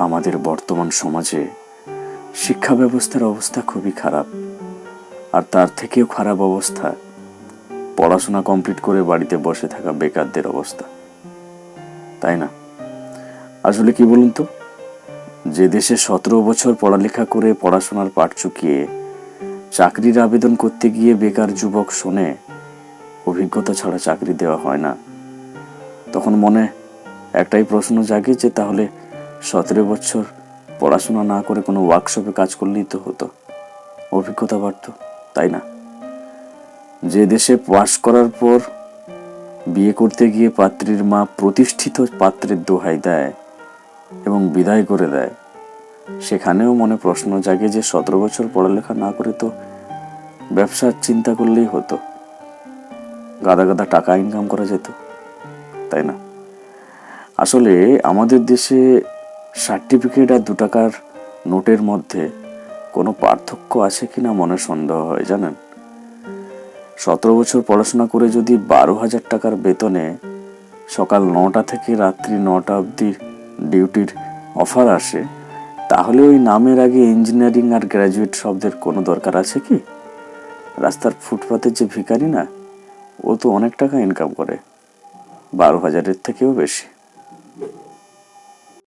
আমাদের বর্তমান সমাজে শিক্ষা ব্যবস্থার অবস্থা খুবই খারাপ, আর তার থেকেও খারাপ অবস্থা পড়াশোনা কমপ্লিট করে বাড়িতে বসে থাকা বেকারদের অবস্থা, তাই না? আসলে কি বলুন তো, যে দেশে 17 বছর পড়ালেখা করে পড়াশোনার পাট চুকিয়ে চাকরির আবেদন করতে গিয়ে বেকার যুবক শোনে অভিজ্ঞতা ছাড়া চাকরি দেওয়া হয় না, তখন মনে একটাই প্রশ্ন জাগে যে তাহলে 17 বছর পড়াশোনা না করে কোনো ওয়ার্কশপে কাজ করলেই তো হতো, অভিজ্ঞতা বাড়তো, তাই না? যে দেশে পাশ করার পর বিয়ে করতে গিয়ে পাত্রীর মা প্রতিষ্ঠিত পাত্রের দোহাই দেয় এবং বিদায় করে দেয়, সেখানেও মনে প্রশ্ন জাগে যে 17 বছর পড়ালেখা না করে তো ব্যবসার চিন্তা করলেই হতো, গাদা গাদা টাকা ইনকাম করা যেত, তাই না? আসলে আমাদের দেশে সার্টিফিকেট আর 2 টাকার নোটের মধ্যে কোনো পার্থক্য আছে কিনা মনে সন্দেহ হয়, জানেন? 17 বছর পড়াশোনা করে যদি 12,000 টাকার বেতনে সকাল 9টা থেকে রাত্রি 9টা অবধি ডিউটির অফার আসে, তাহলে ওই নামের আগে ইঞ্জিনিয়ারিং আর গ্র্যাজুয়েট শব্দের কোনো দরকার আছে কি? রাস্তার ফুটপাতের যে ভিখারি না, ও তো অনেক টাকা ইনকাম করে, 12,000-এর থেকেও বেশি।